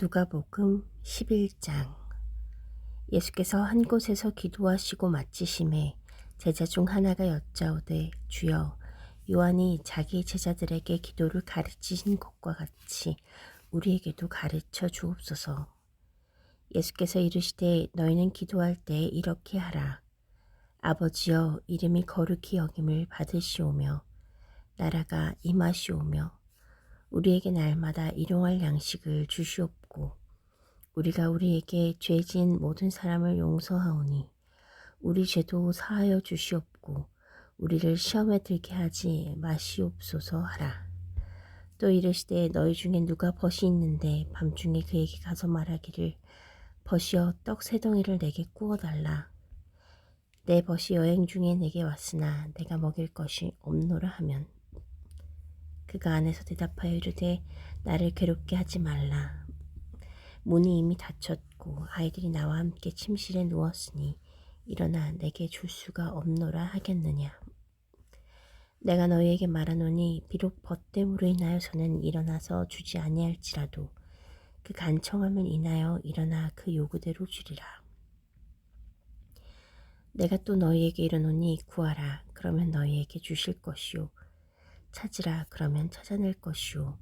누가복음 11장. 예수께서 한 곳에서 기도하시고 마치심에 제자 중 하나가 여짜오되, 주여, 요한이 자기 제자들에게 기도를 가르치신 것과 같이 우리에게도 가르쳐 주옵소서. 예수께서 이르시되, 너희는 기도할 때 이렇게 하라. 아버지여, 이름이 거룩히 여김을 받으시오며 나라가 임하시오며 우리에게 날마다 일용할 양식을 주시옵고, 우리가 우리에게 죄 지은 모든 사람을 용서하오니 우리 죄도 사하여 주시옵고 우리를 시험에 들게 하지 마시옵소서 하라. 또 이르시되, 너희 중에 누가 벗이 있는데 밤중에 그에게 가서 말하기를, 벗이여, 떡 세 덩이를 내게 구워 달라. 내 벗이 여행 중에 내게 왔으나 내가 먹일 것이 없노라 하면, 그가 안에서 대답하여 이르되, 나를 괴롭게 하지 말라. 문이 이미 닫혔고 아이들이 나와 함께 침실에 누웠으니 일어나 내게 줄 수가 없노라 하겠느냐. 내가 너희에게 말하노니 비록 벗됨으로 인하여서는 일어나서 주지 아니할지라도 그 간청함을 인하여 일어나 그 요구대로 주리라. 내가 또 너희에게 이르노니 구하라, 그러면 너희에게 주실 것이요, 찾으라, 그러면 찾아낼 것이요,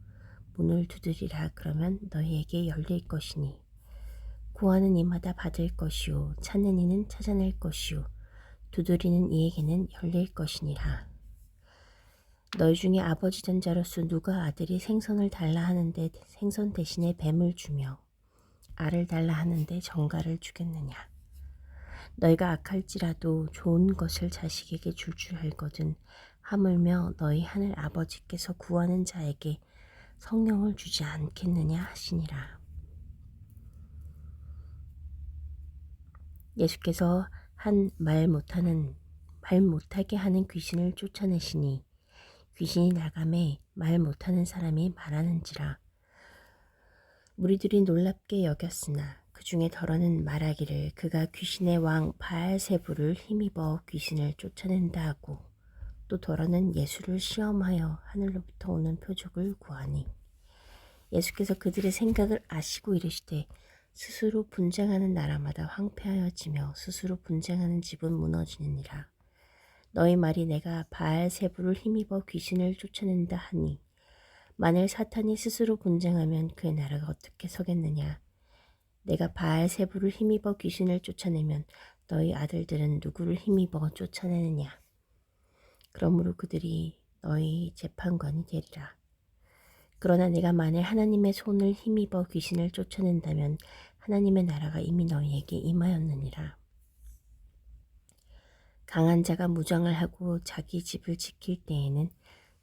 문을 두드리라, 그러면 너희에게 열릴 것이니, 구하는 이마다 받을 것이요, 찾는 이는 찾아낼 것이요, 두드리는 이에게는 열릴 것이니라. 너희 중에 아버지 된 자로서 누가 아들이 생선을 달라 하는데 생선 대신에 뱀을 주며 알을 달라 하는데 정갈을 주겠느냐. 너희가 악할지라도 좋은 것을 자식에게 줄 줄 알거든 하물며 너희 하늘 아버지께서 구하는 자에게 성령을 주지 않겠느냐 하시니라. 예수께서 한 말 못하게 하는 귀신을 쫓아내시니 귀신이 나가매 말 못하는 사람이 말하는지라. 무리들이 놀랍게 여겼으나 그 중에 더러는 말하기를, 그가 귀신의 왕 바알세불을 힘입어 귀신을 쫓아낸다 하고, 또 더러는 예수를 시험하여 하늘로부터 오는 표적을 구하니, 예수께서 그들의 생각을 아시고 이르시되, 스스로 분쟁하는 나라마다 황폐하여지며 스스로 분쟁하는 집은 무너지느니라. 너희 말이 내가 바알세불을 힘입어 귀신을 쫓아낸다 하니, 만일 사탄이 스스로 분쟁하면 그의 나라가 어떻게 서겠느냐. 내가 바알세불을 힘입어 귀신을 쫓아내면 너희 아들들은 누구를 힘입어 쫓아내느냐. 그러므로 그들이 너희 재판관이 되리라. 그러나 내가 만일 하나님의 손을 힘입어 귀신을 쫓아낸다면 하나님의 나라가 이미 너희에게 임하였느니라. 강한 자가 무장을 하고 자기 집을 지킬 때에는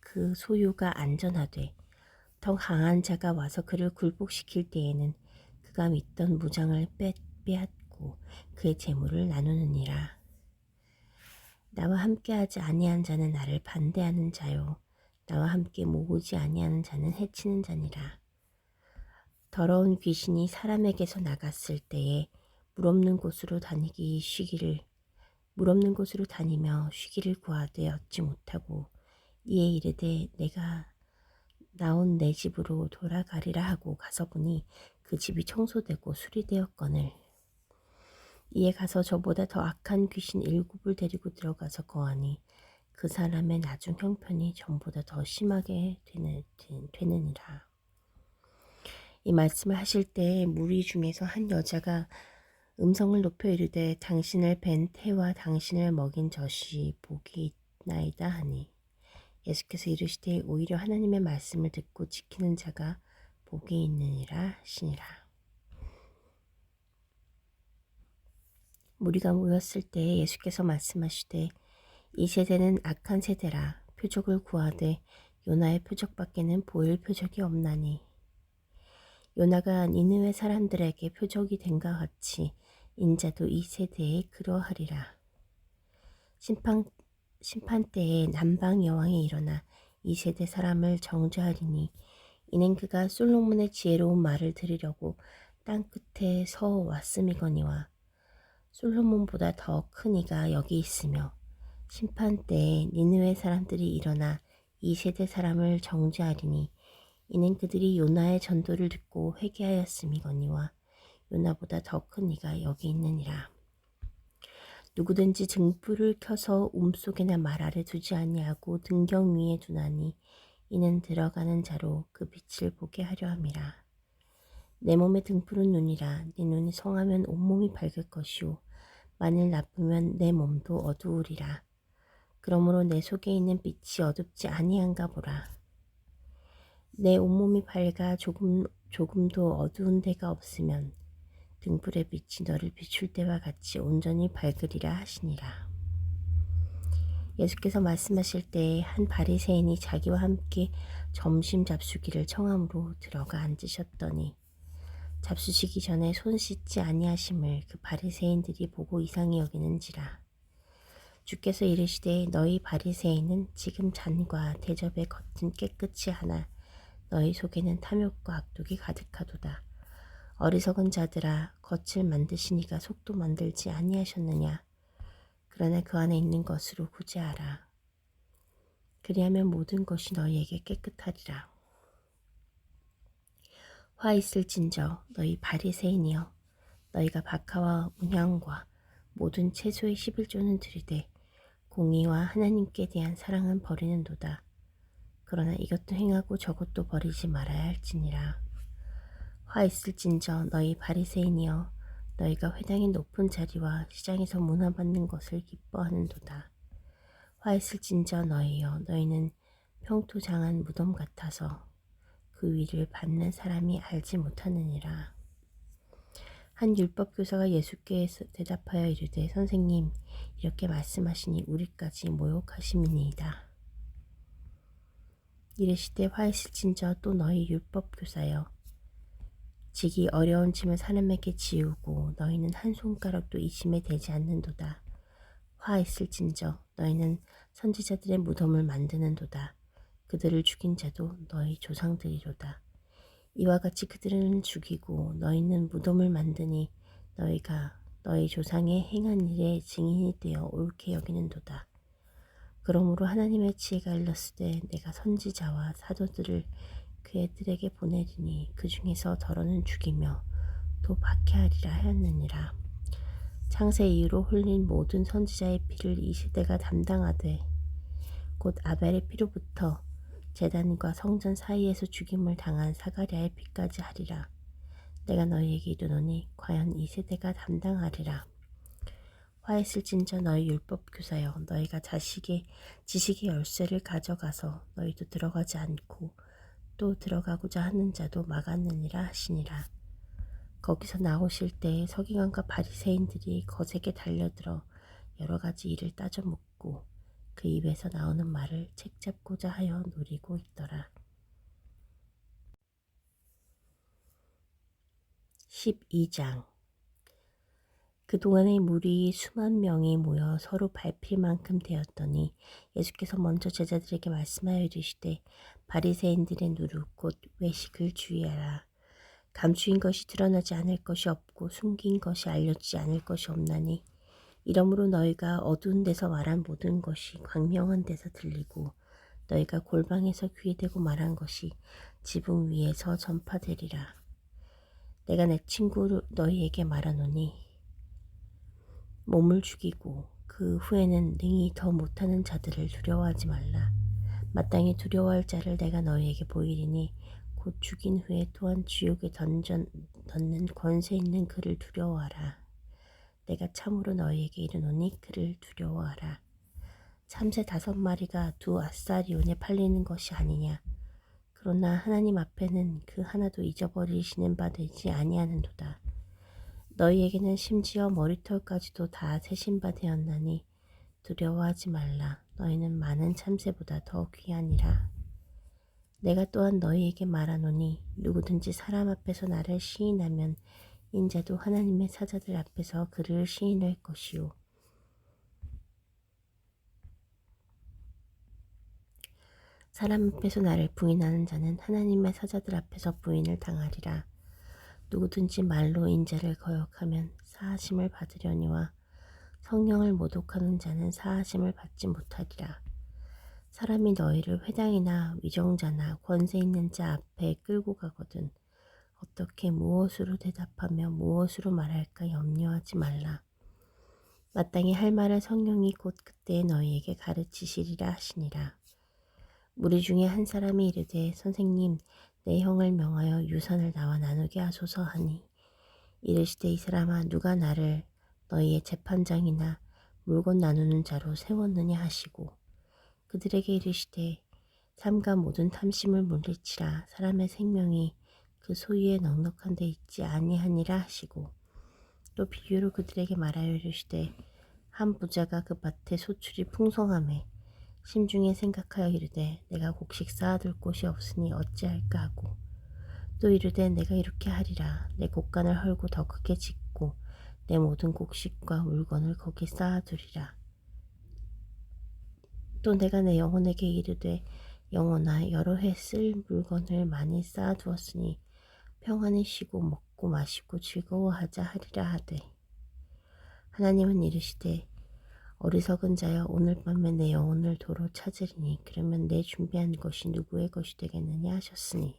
그 소유가 안전하되, 더 강한 자가 와서 그를 굴복시킬 때에는 그가 믿던 무장을 빼앗고 그의 재물을 나누느니라. 나와 함께하지 아니한 자는 나를 반대하는 자요, 나와 함께 모으지 아니하는 자는 해치는 자니라. 더러운 귀신이 사람에게서 나갔을 때에 물 없는 곳으로 다니며 쉬기를 구하되 얻지 못하고, 이에 이르되 내가 나온 내 집으로 돌아가리라 하고 가서 보니 그 집이 청소되고 수리되었거늘, 이에 가서 저보다 더 악한 귀신 7을 데리고 들어가서 거하니 그 사람의 나중 형편이 전보다 더 심하게 되느니라. 이 말씀을 하실 때 무리 중에서 한 여자가 음성을 높여 이르되, 당신을 뵌 태와 당신을 먹인 젖이 복이 있나이다 하니, 예수께서 이르시되, 오히려 하나님의 말씀을 듣고 지키는 자가 복이 있느니라 하시니라. 무리가 모였을 때 예수께서 말씀하시되, 이 세대는 악한 세대라. 표적을 구하되 요나의 표적밖에는 보일 표적이 없나니, 요나가 니느웨 사람들에게 표적이 된과 같이 인자도 이 세대에 그러하리라. 심판 때에 남방 여왕이 일어나 이 세대 사람을 정죄하리니, 이는 그가 솔로몬의 지혜로운 말을 들으려고 땅 끝에 서 왔음이거니와, 솔로몬보다 더 큰 이가 여기 있으며, 심판 때에 니느웨 사람들이 일어나 이 세대 사람을 정죄하리니, 이는 그들이 요나의 전도를 듣고 회개하였음이거니와 요나보다 더 큰 이가 여기 있느니라. 누구든지 등불을 켜서 움속에나 말 아래 두지 아니하고 등경 위에 두나니 이는 들어가는 자로 그 빛을 보게 하려 함이라. 내 몸의 등불은 눈이라. 내 눈이 성하면 온몸이 밝을 것이요 만일 나쁘면 내 몸도 어두우리라. 그러므로 내 속에 있는 빛이 어둡지 아니한가 보라. 내 온몸이 밝아 조금도 어두운 데가 없으면 등불의 빛이 너를 비출 때와 같이 온전히 밝으리라 하시니라. 예수께서 말씀하실 때에 한 바리새인이 자기와 함께 점심 잡수기를 청함으로 들어가 앉으셨더니 잡수시기 전에 손 씻지 아니하심을 그 바리새인들이 보고 이상히 여기는지라. 주께서 이르시되 너희 바리새인은 지금 잔과 대접의 겉은 깨끗이 하나 너희 속에는 탐욕과 악독이 가득하도다. 어리석은 자들아, 겉을 만드시니가 속도 만들지 아니하셨느냐. 그러나 그 안에 있는 것으로 구제하라. 그리하면 모든 것이 너희에게 깨끗하리라. 화 있을진저 너희 바리새인이여, 너희가 박하와 운향과 모든 채소의 11조는 들이되 공의와 하나님께 대한 사랑은 버리는도다. 그러나 이것도 행하고 저것도 버리지 말아야 할지니라. 화 있을진저 너희 바리새인이여, 너희가 회당의 높은 자리와 시장에서 문화받는 것을 기뻐하는도다. 화 있을진저 너희여, 너희는 평토장한 무덤 같아서 그 위를 받는 사람이 알지 못하느니라. 한 율법교사가 예수께 대답하여 이르되 선생님, 이렇게 말씀하시니 우리까지 모욕하심이니이다. 이르시되 화 있을진저 또 너희 율법교사여, 지기 어려운 짐을 사람에게 지우고 너희는 한 손가락도 이 짐에 대지 않는도다. 화 있을진저 너희는 선지자들의 무덤을 만드는도다. 그들을 죽인 자도 너희 조상들이로다. 이와 같이 그들은 죽이고 너희는 무덤을 만드니 너희가 너희 조상의 행한 일의 증인이 되어 옳게 여기는도다. 그러므로 하나님의 지혜가 일렀으되 내가 선지자와 사도들을 그애들에게 보내리니 그 중에서 더러는 죽이며 또 박해하리라 하였느니라. 창세 이후로 흘린 모든 선지자의 피를 이 세대가 담당하되 곧 아벨의 피로부터 제단과 성전 사이에서 죽임을 당한 사가랴의 피까지 하리라. 내가 너희에게 이르노니 과연 이 세대가 담당하리라. 화 있을진저 너희 율법교사여, 너희가 지식의 열쇠를 가져가서 너희도 들어가지 않고 또 들어가고자 하는 자도 막았느니라 하시니라. 거기서 나오실 때에 서기관과 바리새인들이 거세게 달려들어 여러 가지 일을 따져 묻고 그 입에서 나오는 말을 책잡고자 하여 노리고 있더라. 12장. 그동안의 무리 수만 명이 모여 서로 밟힐 만큼 되었더니 예수께서 먼저 제자들에게 말씀하여 이르시되 바리새인들의 누룩 곧 외식을 주의하라. 감추인 것이 드러나지 않을 것이 없고 숨긴 것이 알려지지 않을 것이 없나니 이러므로 너희가 어두운 데서 말한 모든 것이 광명한 데서 들리고 너희가 골방에서 귀에 대고 말한 것이 지붕 위에서 전파되리라. 내가 내 친구 너희에게 말하노니 몸을 죽이고 그 후에는 능히 더 못하는 자들을 두려워하지 말라. 마땅히 두려워할 자를 내가 너희에게 보이리니 곧 죽인 후에 또한 지옥에 던는 권세 있는 그를 두려워하라. 내가 참으로 너희에게 이르노니 그를 두려워하라. 참새 5마리가 두 아사리온에 팔리는 것이 아니냐. 그러나 하나님 앞에는 그 하나도 잊어버리시는 바 되지 아니하는도다. 너희에게는 심지어 머리털까지도 다 세신 바 되었나니 두려워하지 말라. 너희는 많은 참새보다 더 귀하니라. 내가 또한 너희에게 말하노니 누구든지 사람 앞에서 나를 시인하면 인자도 하나님의 사자들 앞에서 그를 시인할 것이요. 사람 앞에서 나를 부인하는 자는 하나님의 사자들 앞에서 부인을 당하리라. 누구든지 말로 인자를 거역하면 사하심을 받으려니와 성령을 모독하는 자는 사하심을 받지 못하리라. 사람이 너희를 회당이나 위정자나 권세 있는 자 앞에 끌고 가거든 어떻게 무엇으로 대답하며 무엇으로 말할까 염려하지 말라. 마땅히 할 말을 성령이 곧 그때에 너희에게 가르치시리라 하시니라. 무리 중에 한 사람이 이르되 선생님 내 형을 명하여 유산을 나와 나누게 하소서 하니 이르시되 이 사람아 누가 나를 너희의 재판장이나 물건 나누는 자로 세웠느냐 하시고 그들에게 이르시되 삼가 모든 탐심을 물리치라 사람의 생명이 그 소유에 넉넉한 데 있지 아니하니라 하시고 또 비유로 그들에게 말하여 이르시되 한 부자가 그 밭에 소출이 풍성하매 심중에 생각하여 이르되 내가 곡식 쌓아둘 곳이 없으니 어찌할까 하고 또 이르되 내가 이렇게 하리라 내 곡간을 헐고 더 크게 짓고 내 모든 곡식과 물건을 거기 쌓아두리라. 또 내가 내 영혼에게 이르되 영혼아 여러 해 쓸 물건을 많이 쌓아두었으니 평안히 쉬고 먹고 마시고 즐거워하자 하리라 하되 하나님은 이르시되 어리석은 자여 오늘 밤에 내 영혼을 도로 찾으리니 그러면 내 준비한 것이 누구의 것이 되겠느냐 하셨으니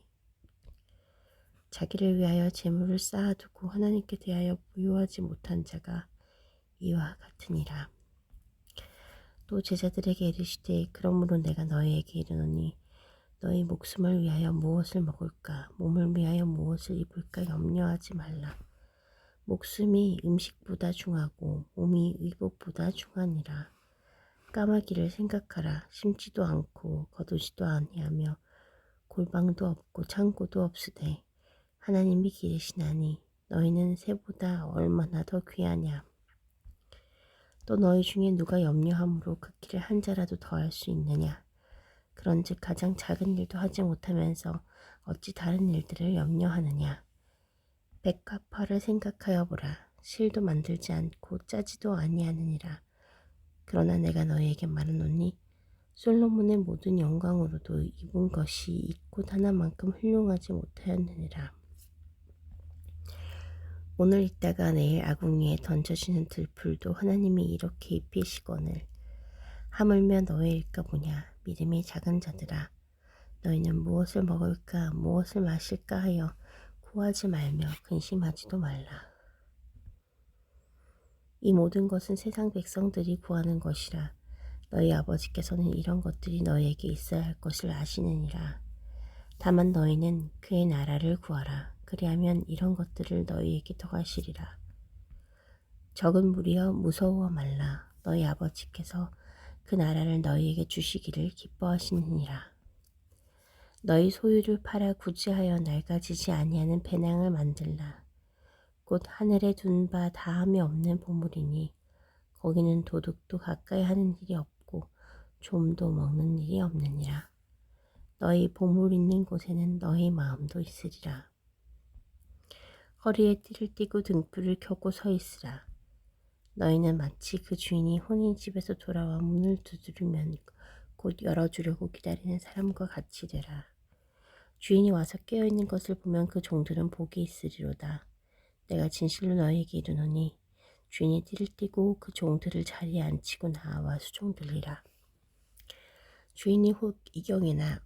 자기를 위하여 재물을 쌓아두고 하나님께 대하여 부유하지 못한 자가 이와 같으니라. 또 제자들에게 이르시되 그러므로 내가 너희에게 이르노니 너희 목숨을 위하여 무엇을 먹을까 몸을 위하여 무엇을 입을까 염려하지 말라. 목숨이 음식보다 중하고 몸이 의복보다 중하니라. 까마귀를 생각하라. 심지도 않고 거두지도 아니하며 골방도 없고 창고도 없으되 하나님이 기르시나니 너희는 새보다 얼마나 더 귀하냐. 또 너희 중에 누가 염려함으로 그 길을 한 자라도 더할 수 있느냐. 그런즉 가장 작은 일도 하지 못하면서 어찌 다른 일들을 염려하느냐. 백과 팔을 생각하여 보라. 실도 만들지 않고 짜지도 아니하느니라. 그러나 내가 너희에게 말하노니 솔로몬의 모든 영광으로도 입은 것이 이 꽃 하나만큼 훌륭하지 못하였느니라. 오늘 있다가 내일 아궁이에 던져지는 들풀도 하나님이 이렇게 입히시거늘 하물며 너희일까 보냐. 믿음이 작은 자들아 너희는 무엇을 먹을까 무엇을 마실까 하여 구하지 말며 근심하지도 말라. 이 모든 것은 세상 백성들이 구하는 것이라. 너희 아버지께서는 이런 것들이 너희에게 있어야 할 것을 아시느니라. 다만 너희는 그의 나라를 구하라. 그리하면 이런 것들을 너희에게 더하시리라. 적은 무리여 무서워 말라. 너희 아버지께서 그 나라를 너희에게 주시기를 기뻐하시느니라. 너희 소유를 팔아 구제하여 낡아지지 아니하는 배낭을 만들라. 곧 하늘에 둔 바 다함이 없는 보물이니 거기는 도둑도 가까이 하는 일이 없고 좀도 먹는 일이 없느니라. 너희 보물 있는 곳에는 너희 마음도 있으리라. 허리에 띠를 띠고 등불을 켜고 서 있으라. 너희는 마치 그 주인이 혼인집에서 돌아와 문을 두드리면 곧 열어주려고 기다리는 사람과 같이 되라. 주인이 와서 깨어있는 것을 보면 그 종들은 복이 있으리로다. 내가 진실로 너희에게 이르노니 주인이 띠를 띠고 그 종들을 자리에 앉히고 나와 수종 들리라. 주인이 혹 이경이나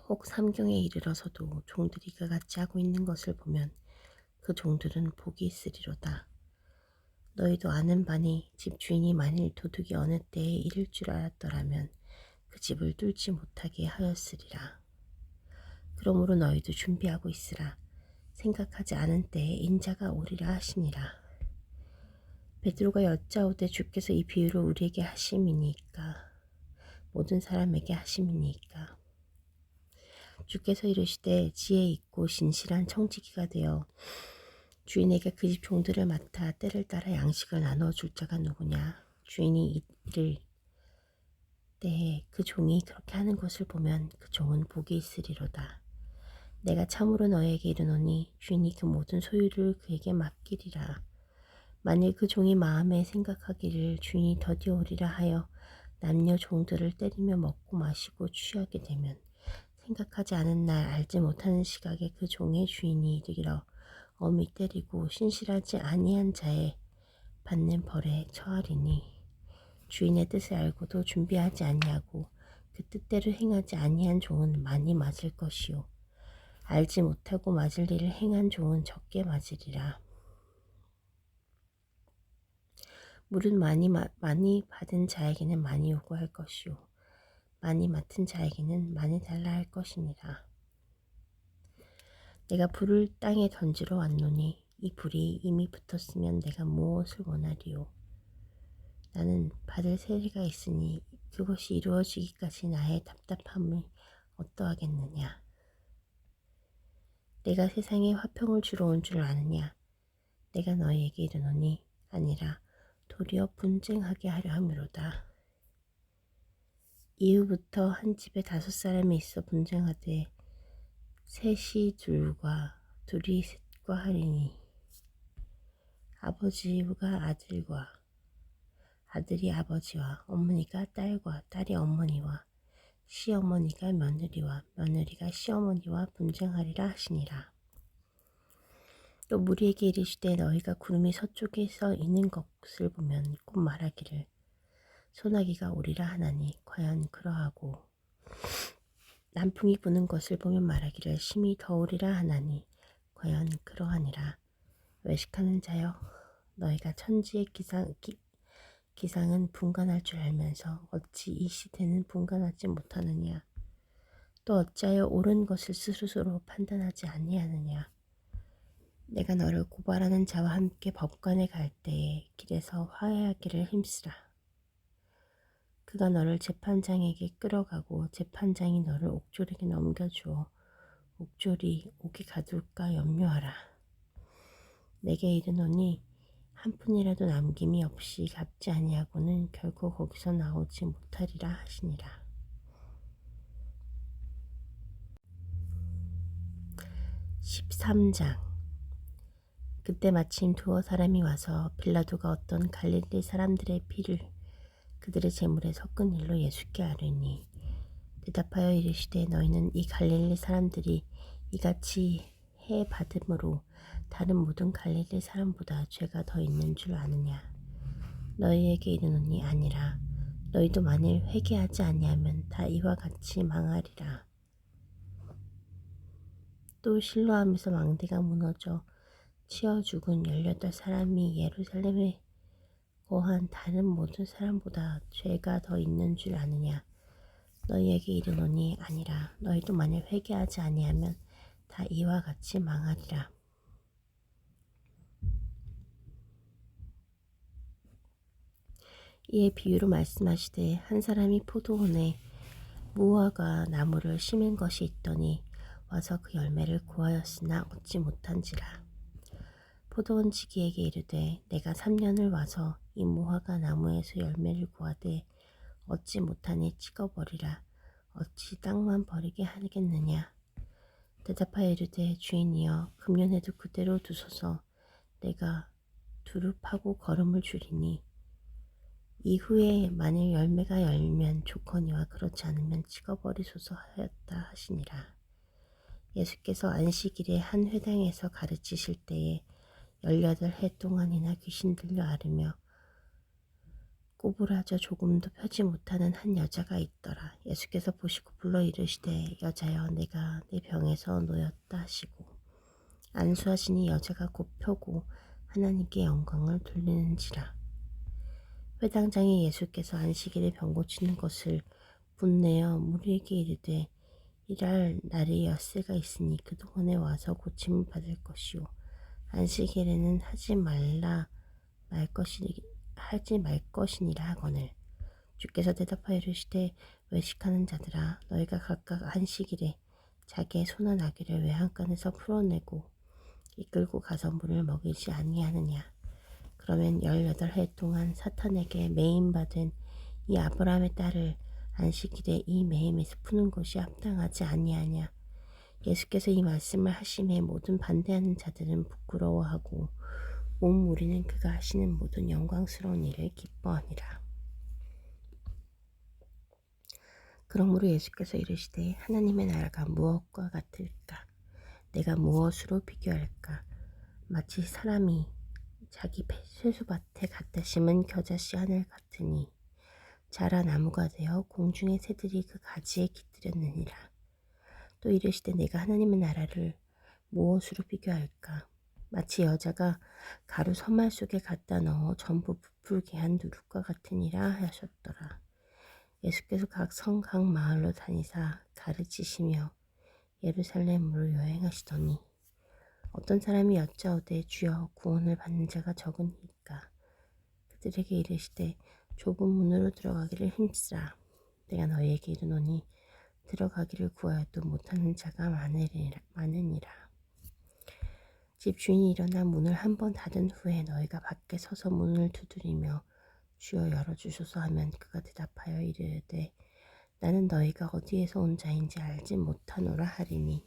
혹 삼경에 이르러서도 종들이 그같이 하고 있는 것을 보면 그 종들은 복이 있으리로다. 너희도 아는 바니 집 주인이 만일 도둑이 어느 때에 이를 줄 알았더라면 그 집을 뚫지 못하게 하였으리라. 그러므로 너희도 준비하고 있으라. 생각하지 않은 때에 인자가 오리라 하시니라. 베드로가 여짜오되 주께서 이 비유를 우리에게 하심이니까 모든 사람에게 하심이니까 주께서 이르시되 지혜 있고 신실한 청지기가 되어 주인에게 그 집 종들을 맡아 때를 따라 양식을 나누어 줄 자가 누구냐. 주인이 이를 때에 그 종이 그렇게 하는 것을 보면 그 종은 복이 있으리로다. 내가 참으로 너에게 이르노니 주인이 그 모든 소유를 그에게 맡기리라. 만일 그 종이 마음에 생각하기를 주인이 더디 오리라 하여 남녀 종들을 때리며 먹고 마시고 취하게 되면 생각하지 않은 날 알지 못하는 시각에 그 종의 주인이 이르기러 엄히 때리고 신실하지 아니한 자의 받는 벌에 처하리니 주인의 뜻을 알고도 준비하지 아니하고 그 뜻대로 행하지 아니한 종은 많이 맞을 것이요 알지 못하고 맞을 일을 행한 종은 적게 맞으리라. 물은 많이 받은 자에게는 많이 요구할 것이요 많이 맡은 자에게는 많이 달라 할 것이니라. 내가 불을 땅에 던지러 왔노니 이 불이 이미 붙었으면 내가 무엇을 원하리요. 나는 받을 세례가 있으니 그것이 이루어지기까지 나의 답답함을 어떠하겠느냐. 내가 세상에 화평을 주러 온 줄 아느냐. 내가 너희에게 이르노니 아니라 도리어 분쟁하게 하려 함이로다. 이후부터 한 집에 5사람이 있어 분쟁하되 셋이 둘과 둘이 셋과 하리니 아버지가 아들과 아들이 아버지와 어머니가 딸과 딸이 어머니와 시어머니가 며느리와 며느리가 시어머니와 분쟁하리라 하시니라. 또 무리에게 이르시되 너희가 구름이 서쪽에서 이는 것을 보면 곧 말하기를 소나기가 오리라 하나니 과연 그러하고 남풍이 부는 것을 보면 말하기를 심히 더우리라 하나니 과연 그러하니라. 외식하는 자여 너희가 천지의 기상은 분간할 줄 알면서 어찌 이 시대는 분간하지 못하느냐. 또 어찌하여 옳은 것을 스스로 판단하지 아니하느냐. 내가 너를 고발하는 자와 함께 법관에 갈 때에 길에서 화해하기를 힘쓰라. 그가 너를 재판장에게 끌어가고 재판장이 너를 옥졸에게 넘겨주어 옥졸이 옥에 가둘까 염려하라. 내게 이르노니 한 푼이라도 남김이 없이 갚지 아니하고는 결코 거기서 나오지 못하리라 하시니라. 13장. 그때 마침 두어 사람이 와서 빌라도가 어떤 갈릴리 사람들의 피를 그들의 제물에 섞은 일로 예수께 아뢰니 대답하여 이르시되 너희는 이 갈릴리 사람들이 이같이 해 받음으로 다른 모든 갈릴리 사람보다 죄가 더 있는 줄 아느냐. 너희에게 이르노니 아니라 너희도 만일 회개하지 아니하면 다 이와 같이 망하리라. 또 실로암에서 망대가 무너져 치어 죽은 18사람이 예루살렘에 거한 다른 모든 사람보다 죄가 더 있는 줄 아느냐. 너희에게 이르노니 아니라 너희도 만일 회개하지 아니하면 다 이와 같이 망하리라. 이에 비유로 말씀하시되 한 사람이 포도원에 무화과 나무를 심은 것이 있더니 와서 그 열매를 구하였으나 얻지 못한지라. 포도원 지기에게 이르되 내가 3년을 와서 이 무화과 나무에서 열매를 구하되 얻지 못하니 찍어버리라. 어찌 땅만 버리게 하겠느냐. 대답하여 이르되 주인이여 금년에도 그대로 두소서. 내가 두릅하고 거름을 줄이니 이후에 만일 열매가 열면 좋거니와 그렇지 않으면 찍어버리소서 하였다 하시니라. 예수께서 안식일에 한 회당에서 가르치실 때에 18해 동안이나 귀신 들려 앓으며 꼬부라져 조금도 펴지 못하는 한 여자가 있더라. 예수께서 보시고 불러 이르시되 여자여 내가 내 병에서 놓였다 하시고 안수하시니 여자가 곧 펴고 하나님께 영광을 돌리는지라. 회당장이 예수께서 안식일에 병 고치는 것을 분내어 무리에게 이르되 일할 날이 엿새가 있으니 그동안에 와서 고침을 받을 것이요 안식일에는 하지 말 것이니라 하거늘. 주께서 대답하여 이르시되 외식하는 자들아 너희가 각각 안식일에 자기의 소나 나귀를 외양간에서 풀어내고 이끌고 가서 물을 먹이지 아니하느냐. 그러면 18해 동안 사탄에게 매임받은 이 아브라함의 딸을 안식일에 이 매임에서 푸는 것이 합당하지 아니하냐. 예수께서 이 말씀을 하심에 모든 반대하는 자들은 부끄러워하고 온 무리는 그가 하시는 모든 영광스러운 일을 기뻐하니라. 그러므로 예수께서 이르시되 하나님의 나라가 무엇과 같을까? 내가 무엇으로 비교할까? 마치 사람이 자기 쇠수밭에 갖다 심은 겨자씨 하늘 같으니 자라 나무가 되어 공중의 새들이 그 가지에 깃들였느니라. 또 이르시되 내가 하나님의 나라를 무엇으로 비교할까? 마치 여자가 가루 서말 속에 갖다 넣어 전부 부풀게 한 누룩과 같으니라 하셨더라. 예수께서 각 성 각 마을로 다니사 가르치시며 예루살렘으로 여행하시더니 어떤 사람이 여짜오되 주여 구원을 받는 자가 적으니까 그들에게 이르시되 좁은 문으로 들어가기를 힘쓰라. 내가 너희에게 이르노니 들어가기를 구하여도 못하는 자가 많으니라. 집 주인이 일어나 문을 한 번 닫은 후에 너희가 밖에 서서 문을 두드리며 주여 열어주소서 하면 그가 대답하여 이르되 나는 너희가 어디에서 온 자인지 알지 못하노라 하리니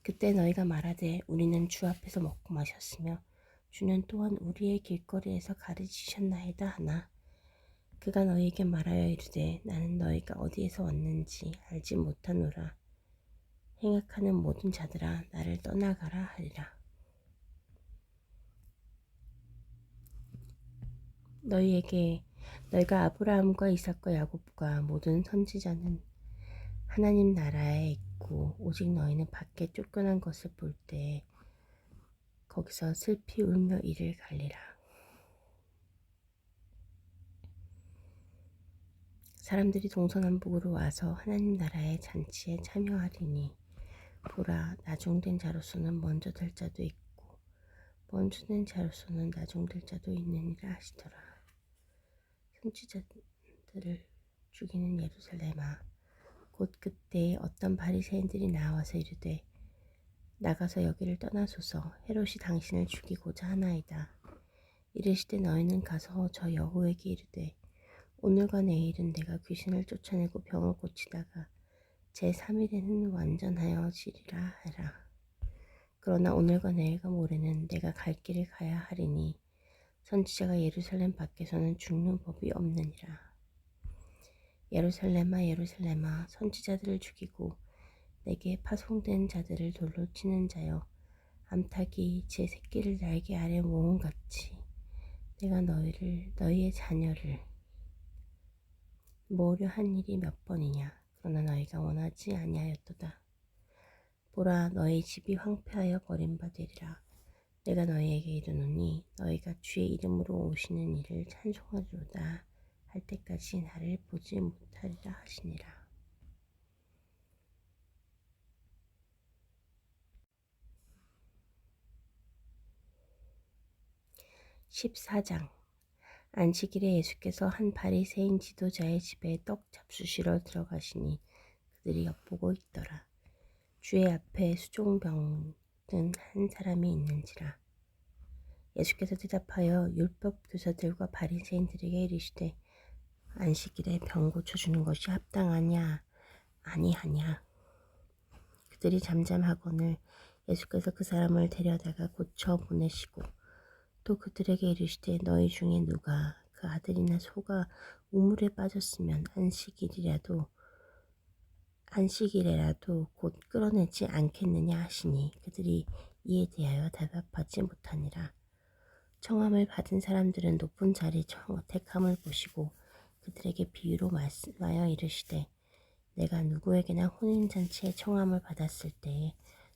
그때 너희가 말하되 우리는 주 앞에서 먹고 마셨으며 주는 또한 우리의 길거리에서 가르치셨나이다 하나 그가 너희에게 말하여 이르되 나는 너희가 어디에서 왔는지 알지 못하노라. 행악하는 모든 자들아 나를 떠나가라 하리라. 너희가 아브라함과 이삭과 야곱과 모든 선지자는 하나님 나라에 있고 오직 너희는 밖에 쫓겨난 것을 볼 때 거기서 슬피 울며 이를 갈리라. 사람들이 동서남북으로 와서 하나님 나라의 잔치에 참여하리니 보라 나중된 자로서는 먼저 될 자도 있고 먼저 된 자로서는 나중될 자도 있느니라 하시더라. 선지자들을 죽이는 예루살렘아 곧 그때 어떤 바리새인들이 나와서 이르되 나가서 여기를 떠나소서 헤롯이 당신을 죽이고자 하나이다. 이르시되 너희는 가서 저 여호에게 이르되 오늘과 내일은 내가 귀신을 쫓아내고 병을 고치다가 제3일에는 완전하여 지리라 하라. 그러나 오늘과 내일과 모레는 내가 갈 길을 가야 하리니 선지자가 예루살렘 밖에서는 죽는 법이 없느니라. 예루살렘아 예루살렘아 선지자들을 죽이고 내게 파송된 자들을 돌로 치는 자여 암탉이 제 새끼를 날개 아래 모은 같이 내가 너희의 자녀를 모으려 한 일이 몇 번이냐. 그러나 너희가 원하지 아니하였도다. 보라 너희 집이 황폐하여 버림받으리라. 내가 너희에게 이르노니 너희가 주의 이름으로 오시는 이를 찬송하리로다 할 때까지 나를 보지 못하리라 하시니라. 14장 안식일에 예수께서 한 바리새인 지도자의 집에 떡 잡수시러 들어가시니 그들이 엿보고 있더라. 주의 앞에 수종병 든 한 사람이 있는지라. 예수께서 대답하여 율법 교사들과 바리새인들에게 이르시되 안식일에 병 고쳐주는 것이 합당하냐 아니하냐. 그들이 잠잠하거늘 예수께서 그 사람을 데려다가 고쳐 보내시고 또 그들에게 이르시되 너희 중에 누가 그 아들이나 소가 우물에 빠졌으면 안식일에라도 곧 끌어내지 않겠느냐 하시니 그들이 이에 대하여 대답하지 못하니라. 청함을 받은 사람들은 높은 자리 택함을 보시고 그들에게 비유로 말씀하여 이르시되 내가 누구에게나 혼인잔치에 청함을 받았을 때에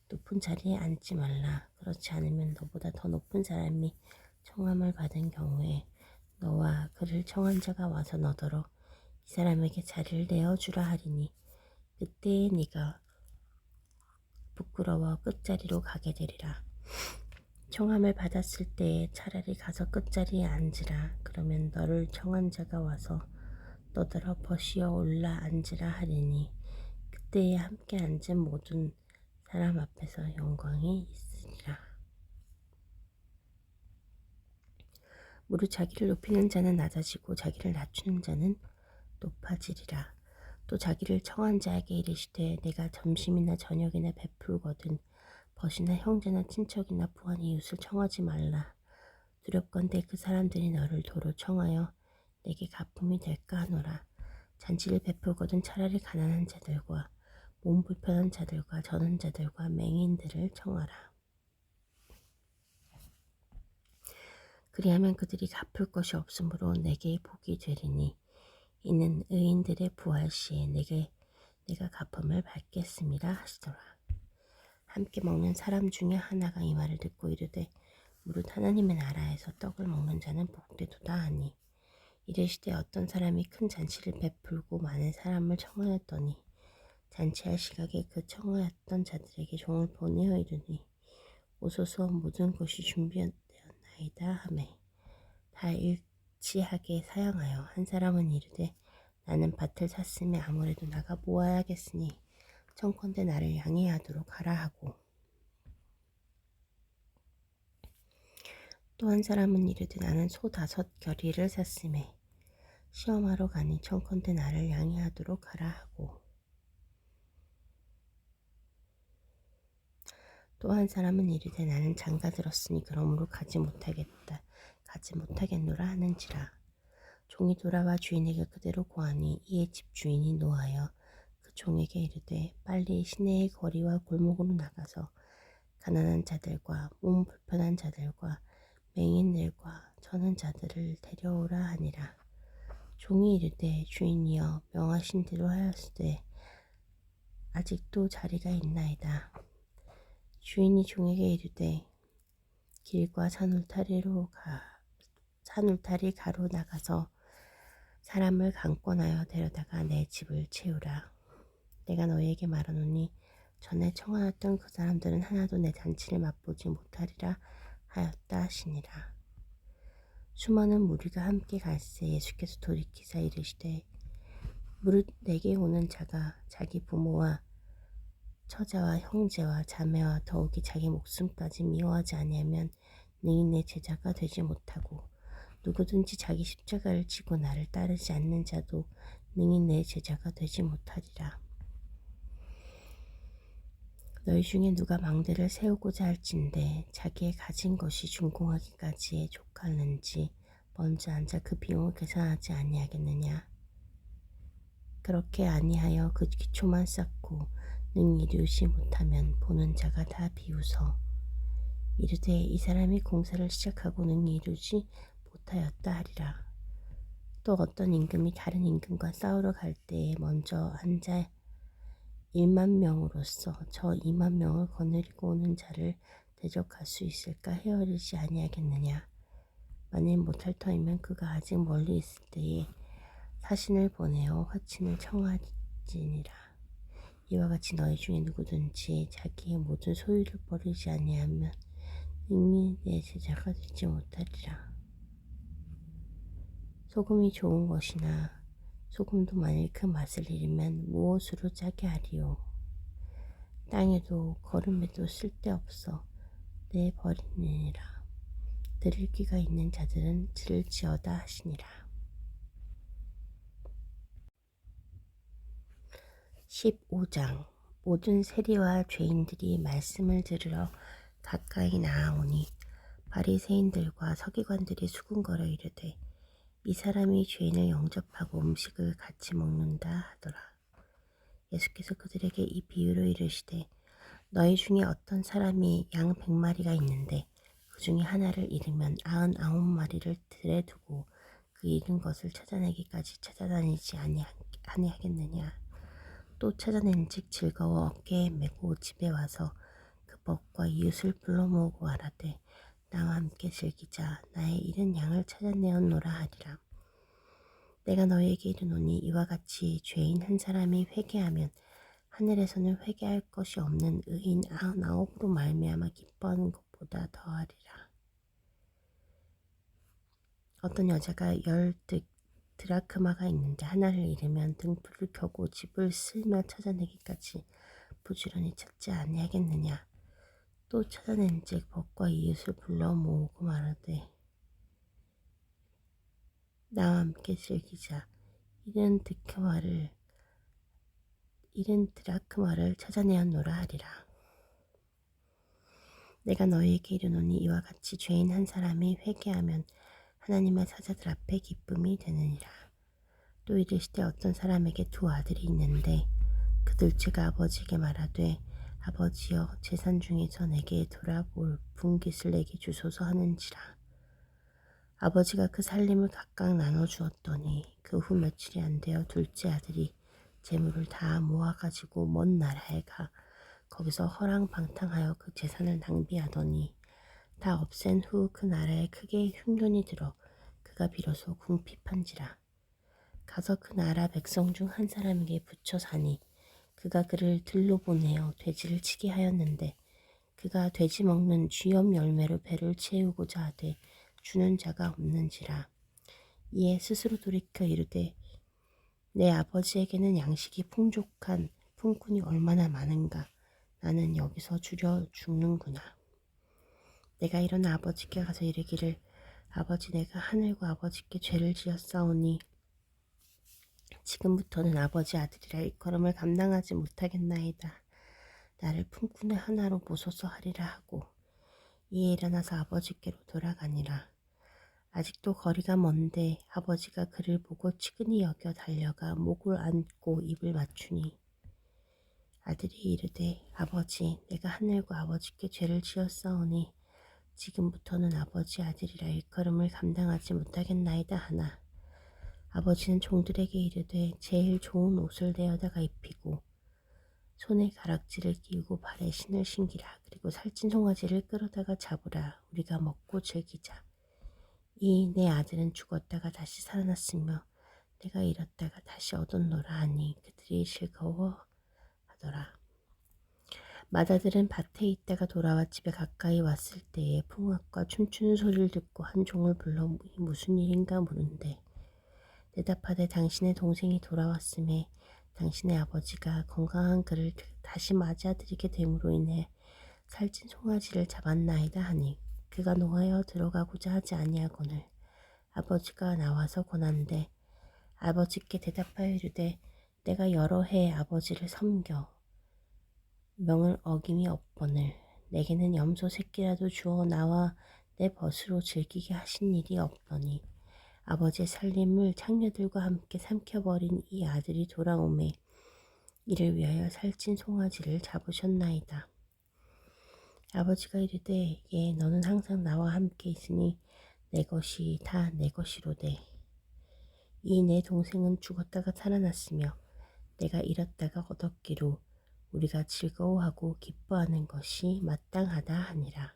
높은 자리에 앉지 말라. 그렇지 않으면 너보다 더 높은 사람이 청함을 받은 경우에 너와 그를 청한 자가 와서 너더러 이 사람에게 자리를 내어주라 하리니 그때에 네가 부끄러워 끝자리로 가게 되리라. 청함을 받았을 때에 차라리 가서 끝자리에 앉으라. 그러면 너를 청한 자가 와서 너더러 버시어 올라 앉으라 하리니 그때에 함께 앉은 모든 사람 앞에서 영광이 있으리라. 무릇 자기를 높이는 자는 낮아지고 자기를 낮추는 자는 높아지리라. 또 자기를 청한 자에게 이르시되 내가 점심이나 저녁이나 베풀거든 벗이나 형제나 친척이나 부한 이웃을 청하지 말라. 두렵건대 그 사람들이 너를 도로 청하여 내게 가품이 될까 하노라. 잔치를 베풀거든 차라리 가난한 자들과 몸 불편한 자들과 저는 자들과 맹인들을 청하라. 그리하면 그들이 갚을 것이 없으므로 내게 복이 되리니 이는 의인들의 부활 시에 내가 갚음을 받겠습니다 하시더라. 함께 먹는 사람 중에 하나가 이 말을 듣고 이르되 무릇 하나님의 나라에서 떡을 먹는 자는 복되도다 하니 이르시되 어떤 사람이 큰 잔치를 베풀고 많은 사람을 청하였더니 잔치할 시각에 그 청하였던 자들에게 종을 보내어 이르니 오소서 모든 것이 준비되었나이다 하매 다 일치하게 사양하여 한 사람은 이르되 나는 밭을 샀으며 아무래도 나가 모아야겠으니 청컨대 나를 양해하도록 하라 하고 또 한 사람은 이르되 나는 소 5 겨리를 샀음에 시험하러 가니 청컨대 나를 양해하도록 하라 하고 또 한 사람은 이르되 나는 장가 들었으니 그러므로 가지 못하겠노라 하는지라. 종이 돌아와 주인에게 그대로 고하니 이에 집 주인이 노하여 그 종에게 이르되 빨리 시내의 거리와 골목으로 나가서 가난한 자들과 몸 불편한 자들과 맹인들과 저는 자들을 데려오라 하니라. 종이 이르되 주인이여 명하신 대로 하였으되 아직도 자리가 있나이다. 주인이 종에게 이르되 길과 산울타리 가로 나가서 사람을 강권하여 데려다가 내 집을 채우라. 내가 너희에게 말하노니 전에 청하였던 그 사람들은 하나도 내 잔치를 맛보지 못하리라 하였다 하시니라. 수많은 무리가 함께 갈새 예수께서 돌이키사 이르시되 무릇 내게 오는 자가 자기 부모와 처자와 형제와 자매와 더욱이 자기 목숨까지 미워하지 아니하면 능히 내 제자가 되지 못하고 누구든지 자기 십자가를 지고 나를 따르지 않는 자도 능히 내 제자가 되지 못하리라. 너희 중에 누가 망대를 세우고자 할진대 자기의 가진 것이 준공하기까지에 족하는지 먼저 앉아 그 비용을 계산하지 아니하겠느냐. 그렇게 아니하여 그 기초만 쌓고 능히 이루지 못하면 보는 자가 다 비웃어 이르되 이 사람이 공사를 시작하고 능히 이루지 못하였다 하리라. 또 어떤 임금이 다른 임금과 싸우러 갈 때에 먼저 앉아 1만명으로서 저 2만명을 거느리고 오는 자를 대적할 수 있을까 헤아리지 아니하겠느냐. 만일 못할 터이면 그가 아직 멀리 있을 때에 사신을 보내어 화친을 청하지니라. 이와 같이 너희 중에 누구든지 자기의 모든 소유를 버리지 아니하면 능히 내 제자가 되지 못하리라. 소금이 좋은 것이나 소금도 만일 그 맛을 잃으면 무엇으로 짜게 하리요. 땅에도 거름에도 쓸데없어 내버리느니라. 들을 귀가 있는 자들은 들을지어다 하시니라. 15장. 모든 세리와 죄인들이 말씀을 들으러 가까이 나아오니 바리새인들과 서기관들이 수군거려 이르되 이 사람이 죄인을 영접하고 음식을 같이 먹는다 하더라. 예수께서 그들에게 이 비유로 이르시되 너희 중에 어떤 사람이 양 100마리가 있는데 그 중에 하나를 잃으면 99마리를 들에 두고 그 잃은 것을 찾아내기까지 찾아다니지 아니하겠느냐. 또 찾아낸즉 즐거워 어깨에 메고 집에 와서 그 벗과 이웃을 불러 모으고 말하되 나와 함께 즐기자. 나의 잃은 양을 찾아내었노라 하리라. 내가 너희에게 이르노니 이와 같이 죄인 한 사람이 회개하면 하늘에서는 회개할 것이 없는 의인 99으로 말미암아 기뻐하는 것보다 더하리라. 어떤 여자가 10드라크마가 있는데 하나를 잃으면 등불을 켜고 집을 쓸며 찾아내기까지 부지런히 찾지 아니하겠느냐. 또 찾아낸즉 벗과 이웃을 불러 모으고 말하되 나와 함께 즐기자. 잃은 드라크마를 찾아내었노라 하리라. 내가 너희에게 이르노니 이와 같이 죄인 한 사람이 회개하면 하나님의 사자들 앞에 기쁨이 되느니라. 또 이르시되 어떤 사람에게 2 아들이 있는데 그 둘째가 아버지에게 말하되 아버지여 재산 중에서 내게 돌아올 분깃을 내게 주소서 하는지라. 아버지가 그 살림을 각각 나눠 주었더니 그 후 며칠이 안 되어 둘째 아들이 재물을 다 모아가지고 먼 나라에 가 거기서 허랑방탕하여 그 재산을 낭비하더니 다 없앤 후 그 나라에 크게 흉년이 들어 그가 비로소 궁핍한지라. 가서 그 나라 백성 중 한 사람에게 붙여 사니 그가 그를 들로 보내어 돼지를 치게 하였는데 그가 돼지 먹는 쥐염 열매로 배를 채우고자 하되 주는 자가 없는지라. 이에 스스로 돌이켜 이르되 내 아버지에게는 양식이 풍족한 품꾼이 얼마나 많은가. 나는 여기서 주려 죽는구나. 내가 일어나 아버지께 가서 이르기를 아버지, 내가 하늘과 아버지께 죄를 지었사오니 지금부터는 아버지 아들이라 일컬음을 감당하지 못하겠나이다. 나를 품꾼의 하나로 모소서 하리라 하고 이에 일어나서 아버지께로 돌아가니라. 아직도 거리가 먼데 아버지가 그를 보고 치근히 여겨 달려가 목을 안고 입을 맞추니 아들이 이르되 아버지, 내가 하늘과 아버지께 죄를 지었사오니 지금부터는 아버지 아들이라 일컬음을 감당하지 못하겠나이다 하나 아버지는 종들에게 이르되 제일 좋은 옷을 내어다가 입히고 손에 가락지를 끼우고 발에 신을 신기라. 그리고 살찐 송아지를 끌어다가 잡으라. 우리가 먹고 즐기자. 이 내 아들은 죽었다가 다시 살아났으며 내가 잃었다가 다시 얻었노라 하니 그들이 즐거워하더라. 맏아들은 밭에 있다가 돌아와 집에 가까이 왔을 때에 풍악과 춤추는 소리를 듣고 한 종을 불러 이 무슨 일인가 물은데 대답하되 당신의 동생이 돌아왔음에 당신의 아버지가 건강한 그를 다시 맞이하드리게 됨으로 인해 살찐 송아지를 잡았나이다 하니 그가 노하여 들어가고자 하지 아니하거늘 아버지가 나와서 권한대 아버지께 대답하여 이르되 내가 여러 해 아버지를 섬겨 명을 어김이 없거늘 내게는 염소 새끼라도 주어 나와 내 벗으로 즐기게 하신 일이 없더니 아버지의 살림을 창녀들과 함께 삼켜버린 이 아들이 돌아오매 이를 위하여 살찐 송아지를 잡으셨나이다. 아버지가 이르되 예 너는 항상 나와 함께 있으니 내 것이 다 내 것이로되 이 내 동생은 죽었다가 살아났으며 내가 잃었다가 얻었기로 우리가 즐거워하고 기뻐하는 것이 마땅하다 하니라.